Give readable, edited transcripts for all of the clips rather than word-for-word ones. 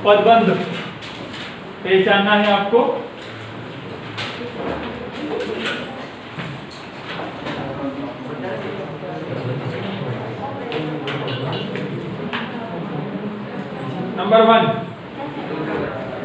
पदबंध पहचानना है आपको। नंबर 1,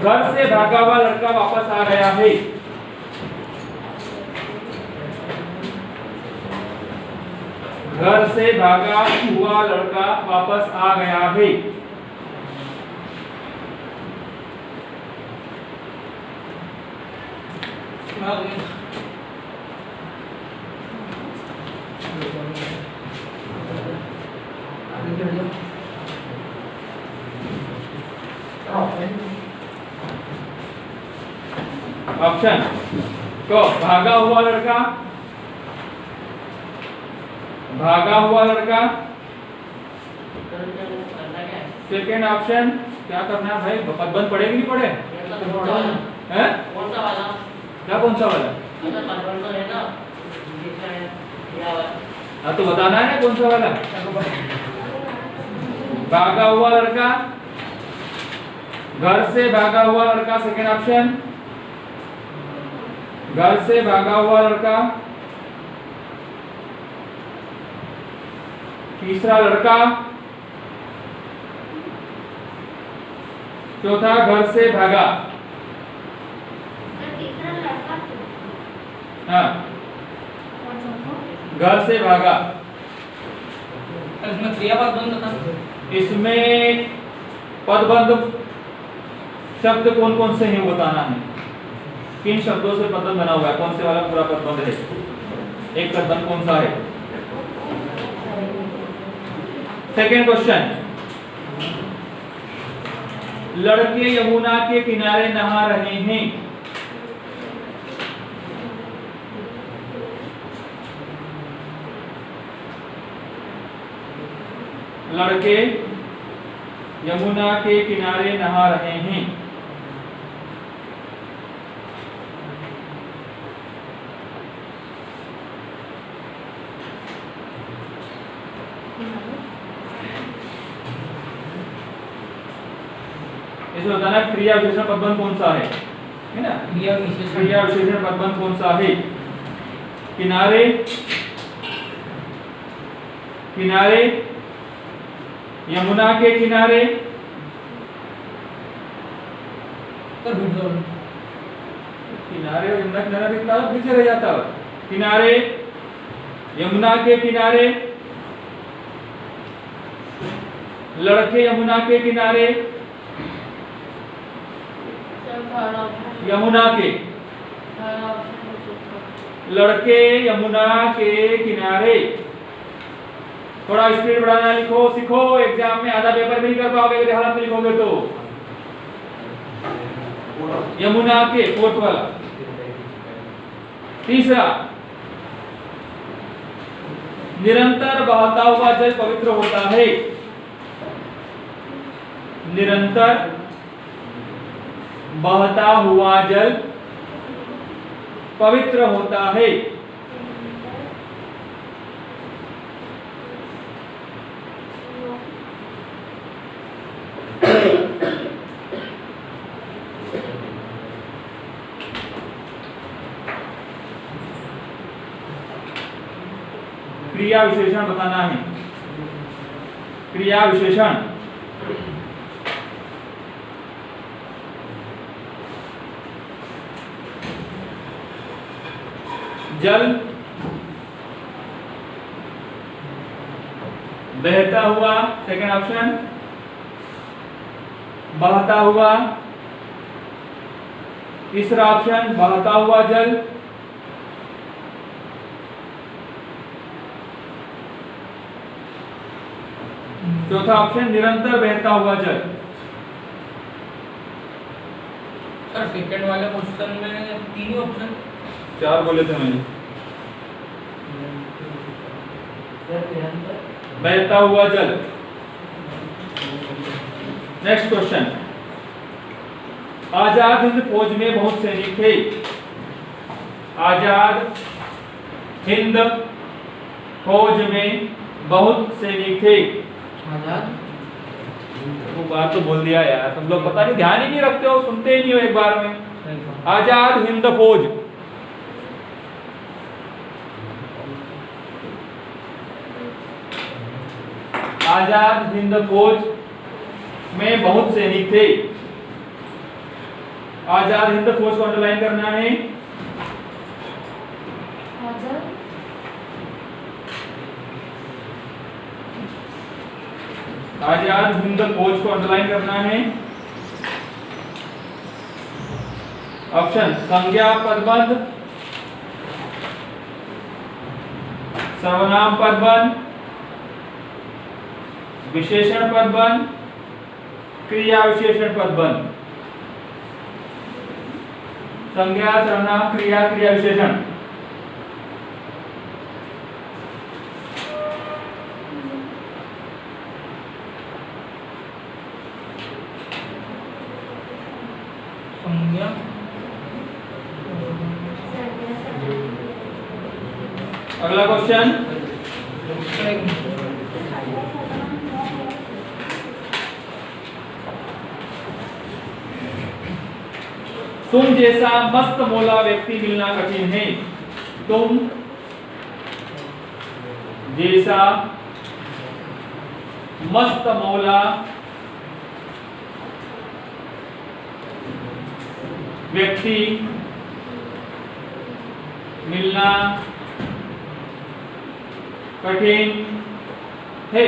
घर से भागा हुआ लड़का वापस आ गया है। घर से भागा हुआ लड़का वापस आ गया है। ऑप्शन को भागा हुआ लड़का, भागा हुआ लड़का। सेकेंड ऑप्शन क्या करना है भाई, पदबंध पढ़े कि नहीं पढ़े? हैं? कौन सा वाला? क्या कौन सा वाला? पदबंध तो है ना, हाँ तो बताना है ना कौन सा वाला। भागा हुआ लड़का, घर से भागा हुआ लड़का सेकेंड ऑप्शन, घर से भागा हुआ लड़का तीसरा लड़का, चौथा घर से भागा। हाँ घर से भागा। इसमें क्रियापद बंद था। इसमें पदबंध शब्द कौन कौन से हैं बताना है। किन शब्दों से पदबंध बना हुआ है, कौन से वाला पूरा पदबंध है, एक पदबंध कौन सा है। सेकेंड क्वेश्चन, लड़के यमुना के किनारे नहा रहे हैं। लड़के यमुना के किनारे नहा रहे हैं। इसमें बताना क्रिया विशेषण पदबंध कौन सा है ना। क्रिया विशेषण पदबंध कौन सा है। किनारे, किनारे, यमुना के किनारे, किनारे और यमुना किनारा कितना पीछे रह जाता है। किनारे, यमुना के किनारे, लड़के यमुना के किनारे, यमुना के, लड़के यमुना के किनारे। थोड़ा स्पीड बढ़ाना लिखो सीखो, एग्जाम में आधा पेपर भी नहीं कर पाओगे अगर हालत में लिखोगे तो। यमुना के फोर्थ वाला। तीसरा, निरंतर बहता हुआ जल पवित्र होता है। निरंतर बहता हुआ जल पवित्र होता है। क्रिया विशेषण बताना है। क्रिया विशेषण, जल बहता हुआ सेकेंड ऑप्शन, बहता हुआ तीसरा ऑप्शन, बहता हुआ जल, चौथा ऑप्शन निरंतर बहता हुआ जल। सर सेकंड वाले क्वेश्चन में तीन ही ऑप्शन, चार बोले थे मैंने। बहता हुआ जल। नेक्स्ट क्वेश्चन, आजाद हिंद फौज में बहुत सैनिक थे। आजाद हिंद फौज में बहुत सैनिक थे। आजाद वो बात तो बोल दिया यार, तुम लोग पता नहीं ध्यान ही नहीं रखते हो, सुनते ही नहीं हो एक बार में। आजाद हिंद फौज, आजाद हिंद फौज में बहुत सैनिक थे। आजाद हिंद फौज को अंडरलाइन करना है। आजाद हिंद फौज को अंडरलाइन करना है। ऑप्शन संज्ञा पदबंध, सर्वनाम पदबंध, विशेषण पदबंध, क्रिया विशेषण पदबंध। संज्ञा, सर्वनाम, क्रिया, क्रिया विशेषण। संज्ञा, अगला क्वेश्चन, तुम जैसा मस्त मौला व्यक्ति मिलना कठिन है। तुम जैसा मस्त मौला व्यक्ति मिलना कठिन है।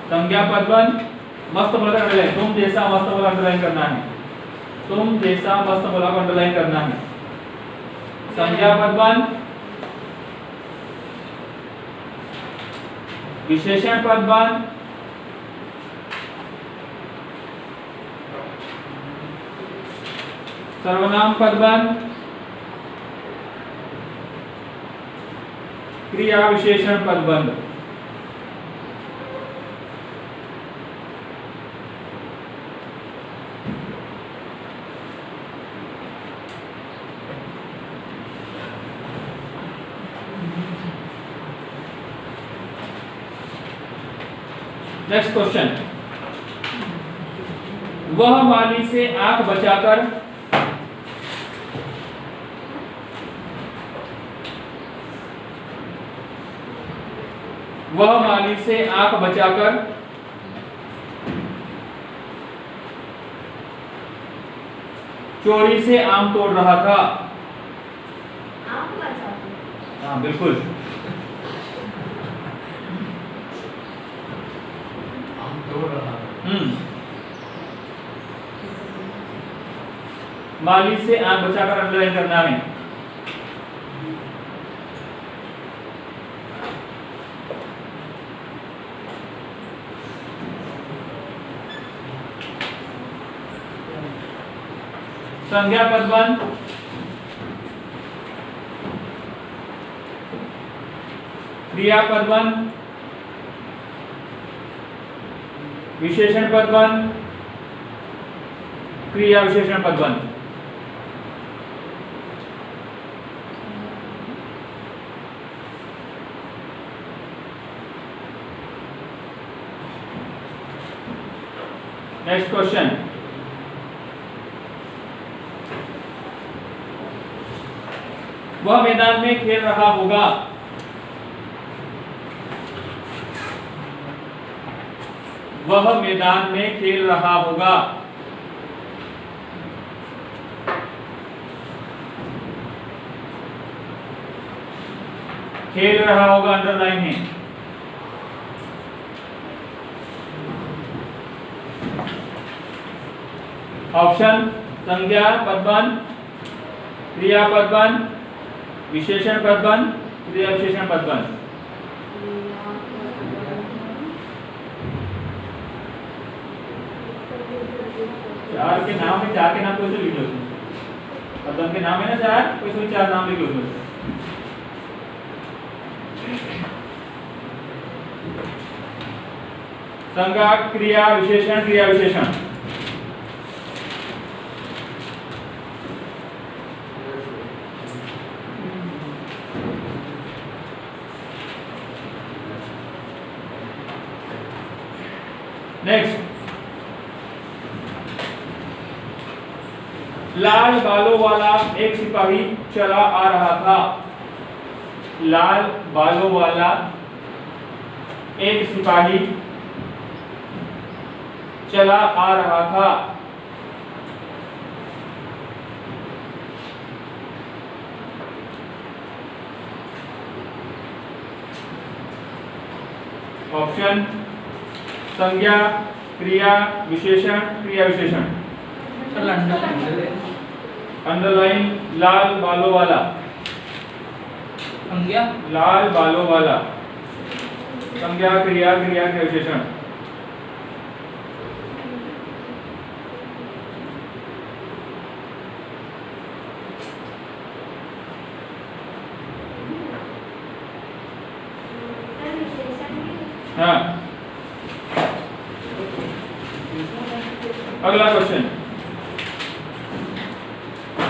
संज्ञा पदबंध, मस्त मौला का अंडरलाइन, तुम जैसा मस्त मौला अंडरलाइन करना है। तुम जैसा मस्त मौला को अंडरलाइन करना है। संज्ञा पदबंध, विशेषण पदबंध, सर्वनाम पदबंध, क्रिया विशेषण पदबंध। नेक्स्ट क्वेश्चन, वह माली से आंख बचाकर वह माली से आंख बचाकर चोरी से आम तोड़ रहा था। हाँ बिल्कुल, माली से आंख बचाकर अंडरलाइन करना है। संज्ञा पदबंध, क्रिया पदबंध, विशेषण पदबंध, क्रिया विशेषण पदबंध। नेक्स्ट क्वेश्चन, वह मैदान में खेल रहा होगा। वह मैदान में खेल रहा होगा। खेल रहा होगा अंडरलाइन है। ऑप्शन संज्ञा पदबंध, क्रिया पदबंध, विशेषण पदबंध, क्रिया विशेषण पदबंध। चार के नाम है, चार के नाम कैसे लिख लो? पदबंध के नाम है ना चार, कैसे चार नाम लिख लो? संज्ञा, क्रिया विशेषण, क्रिया विशेषण। नेक्स्ट, लाल बालों वाला एक सिपाही चला आ रहा था। लाल बालों वाला एक सिपाही चला आ रहा था। ऑप्शन संज्ञा, क्रिया विशेषण, क्रिया विशेषण। सर अंडरलाइन लाल बालों वाला, संज्ञा, लाल बालों वाला, संज्ञा, क्रिया, क्रिया के विशेषण। हाँ, अगला क्वेश्चन,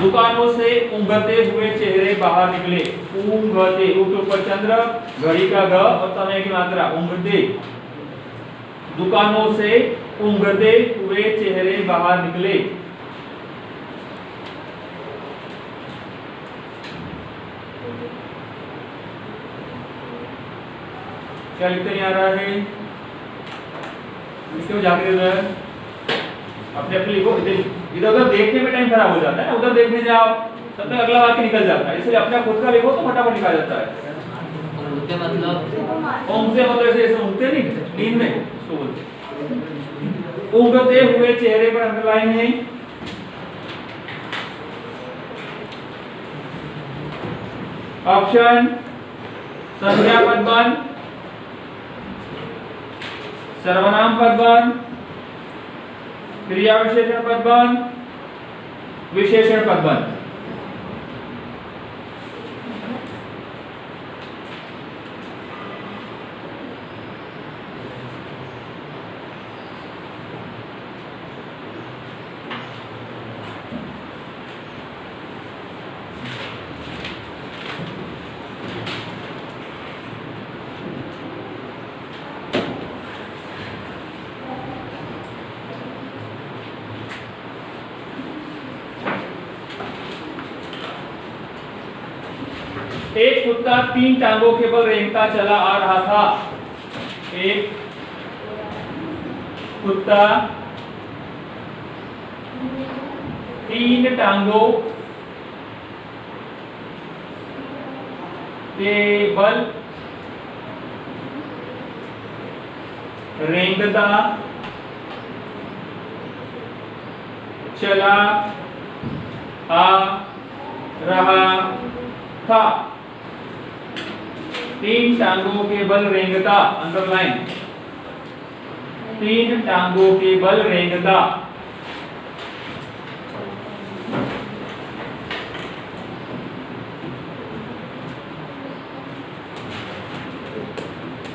दुकानों से ऊँघते हुए चेहरे बाहर निकले। ऊँघते, ऊ के ऊपर चंद्र, घड़ी का घ और समय की मात्रा, ऊँघते। दुकानों से ऊँघते हुए चेहरे बाहर निकले। क्या लिखते नहीं आ रहा है? इसको जाके अपने अपने लिखो। इधर उधर देखने में टाइम खराब हो जाता है ना, उधर देखने जाओ तब तक अगला वाक्य निकल जाता है, इसलिए अपना खुद का लिखो तो फटाफट निकल जाता है। ऊँघते मतलब ऊँघते मतलब ऐसे ऊँघते नहीं, नींद में इसको बोलते। ऊँघते हुए चेहरे पर अंडरलाइन है। ऑप्शन संज्ञा पदबंध, सर्वनाम पदबंध, क्रिया विशेषण पदबंध, विशेषण पदबंध। एक कुत्ता 3 टांगों के बल रेंगता चला आ रहा था। एक कुत्ता 3 टांगों के बल रेंगता चला आ रहा था। 3 टांगों के बल रेंगता, अंडरलाइन, 3 टांगों के बल रेंगता।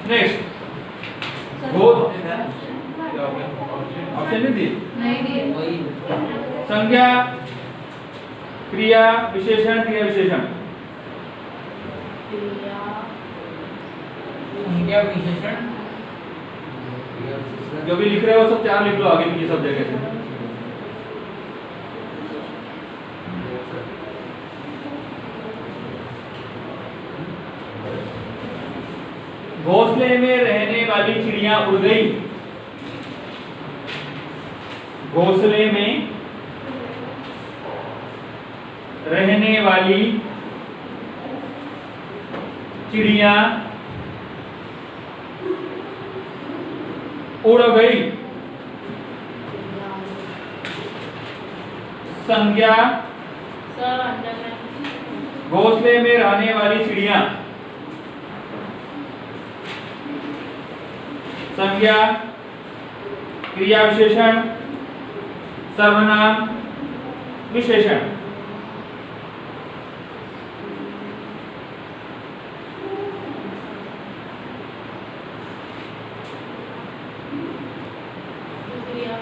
नेक्स्ट, ऑप्शन नहीं दिए। संज्ञा, क्रिया विशेषण, क्रिया विशेषण। संज्ञा विशेषण। जो भी लिख रहे हो सब 4 लिख लो आगे पीछे सब जगह से। घोंसले में रहने वाली चिड़िया उड़ गई। घोंसले में रहने वाली चिड़िया उड़ गई। संज्ञा, घोंसले में रहने वाली चिड़िया। संज्ञा, क्रिया विशेषण, सर्वनाम, विशेषण।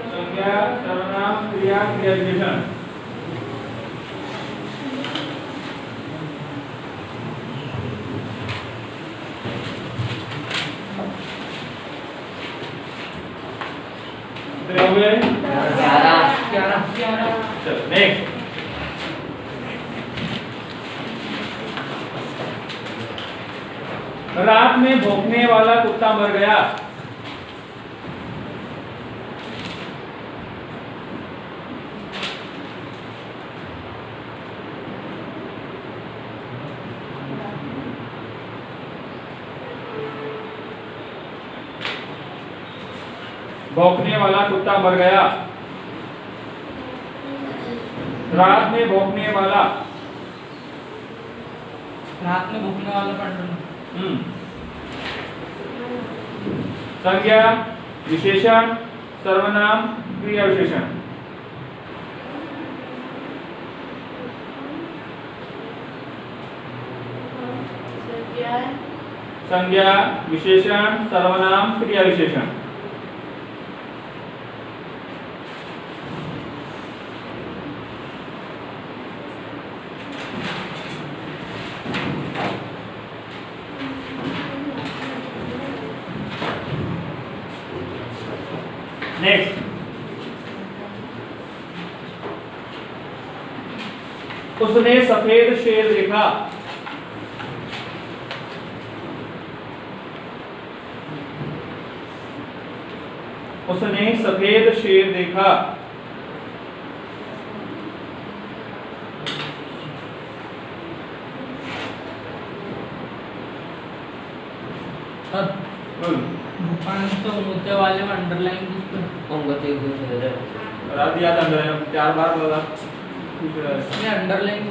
संज्ञा, सर्वनाम, क्रिया, क्रिया विशेषण। कितने हो गए? 11 चलो नेक्स्ट। रात में भौंकने वाला कुत्ता मर गया। भौंकने वाला कुत्ता मर गया। रात में भौंकने वाला। रात में भूखने वाला पंडन। संज्ञा, विशेषण, सर्वनाम, क्रिया विशेषण। संज्ञा, विशेषण, सर्वनाम, क्रिया विशेषण। नेक्स्ट, उसने सफेद शेर देखा। उसने सफेद शेर देखा। भूपान तो मुद्दे वाले में अंडरलाइन रात याद अंडरलाइन 4 बार बोला। इसमें अंडरलाइन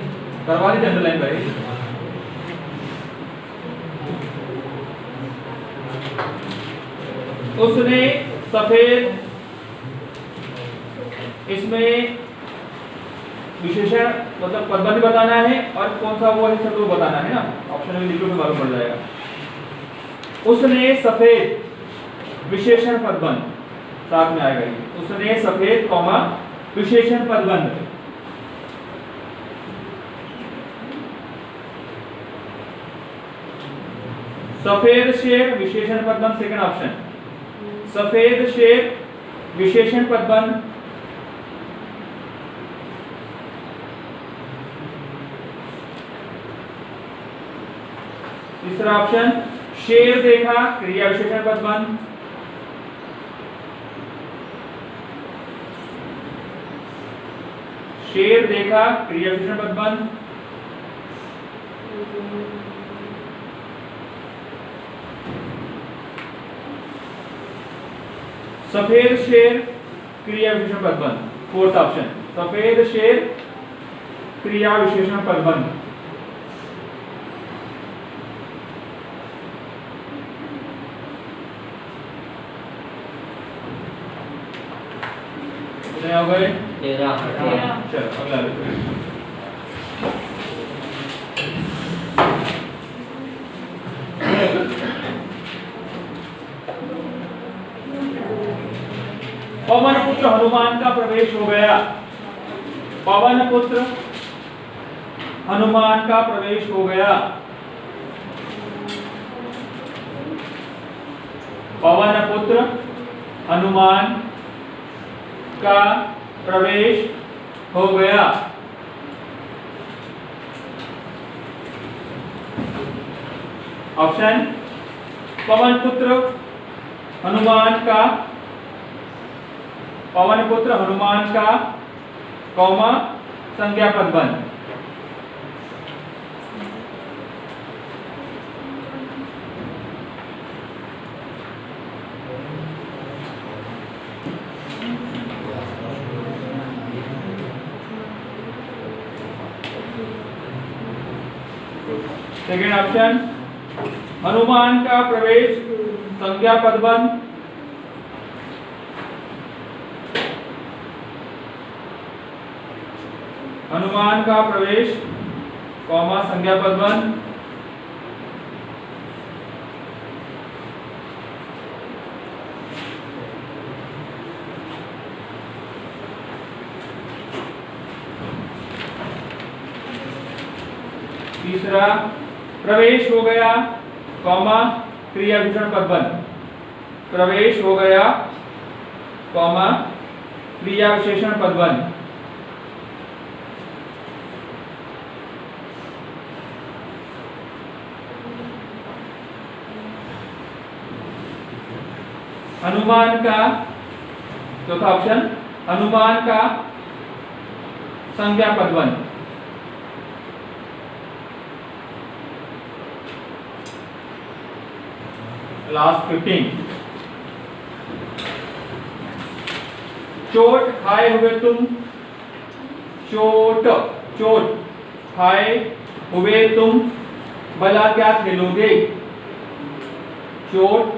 करवा दी अंडरलाइन भाई। उसने सफेद, इसमें विशेषण मतलब पदबंध बताना है और कौन सा वो है शब्द वो बताना है ना। ऑप्शन में लिखो तो मालूम पड़ जाएगा। उसने सफेद, विशेषण पदबंध साथ में आएगा ये। उसने सफेद कॉमा विशेषण पदबंध। सफेद शेर विशेषण पदबंध सेकंड ऑप्शन। सफेद शेर विशेषण पदबंध। तीसरा ऑप्शन शेर देखा क्रिया विशेषण पदबंध। शेर देखा क्रिया विशेषण पदबंध। सफेद शेर क्रिया विशेषण पदबंध फोर्थ ऑप्शन। सफेद शेर क्रिया विशेषण पदबंध। कितने हो गए? 13 चलो अगला पवन पुत्र हनुमान का प्रवेश हो गया। पवन पुत्र हनुमान का प्रवेश हो गया। पवन पुत्र हनुमान का प्रवेश हो गया। ऑप्शन पवन पुत्र हनुमान का, पवन पुत्र हनुमान का कौमा संज्ञा पदबंध। सेकेंड ऑप्शन हनुमान का प्रवेश संज्ञा पदबंध। हनुमान का प्रवेश कौमा संज्ञा पदबंध। तीसरा प्रवेश हो गया कौमा क्रिया विशेषण पदबंध। प्रवेश हो गया कॉमा क्रिया विशेषण पदबंध। अनुमान का चौथा ऑप्शन, अनुमान का संज्ञा पदबंध। लास्ट 15, चोट खाए हुए तुम, चोट चोट खाए हुए तुम भला क्या खेलोगे। चोट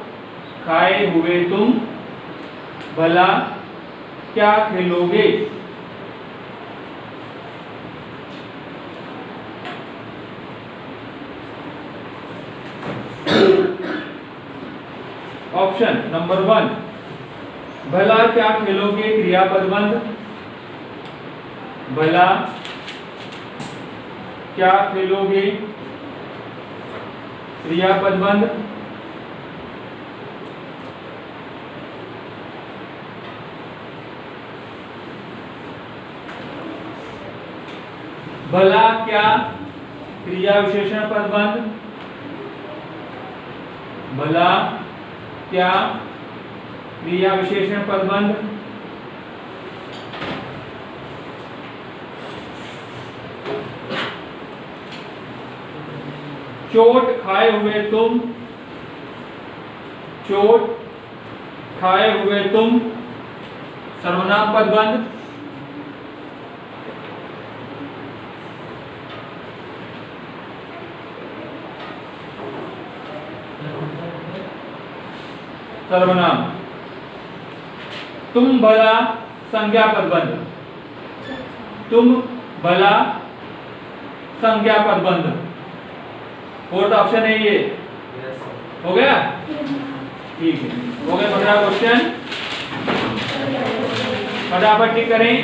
खाए हुए तुम भला क्या खेलोगे। ऑप्शन नंबर 1, भला क्या खेलोगे क्रियापदबंध, भला क्या खेलोगे क्रियापदबंध। भला क्या क्रिया विशेषण पदबंध, भला क्या क्रिया विशेषण पदबंध। चोट खाए हुए तुम, चोट खाए हुए तुम सर्वनाम पदबंध। सर्वनाम। तुम भला संज्ञा पदबंध, तुम भला संज्ञा पदबंध। फोर्थ ऑप्शन है ये। हो गया, ठीक है, हो गए 15 क्वेश्चन। फटाफट टिक करें।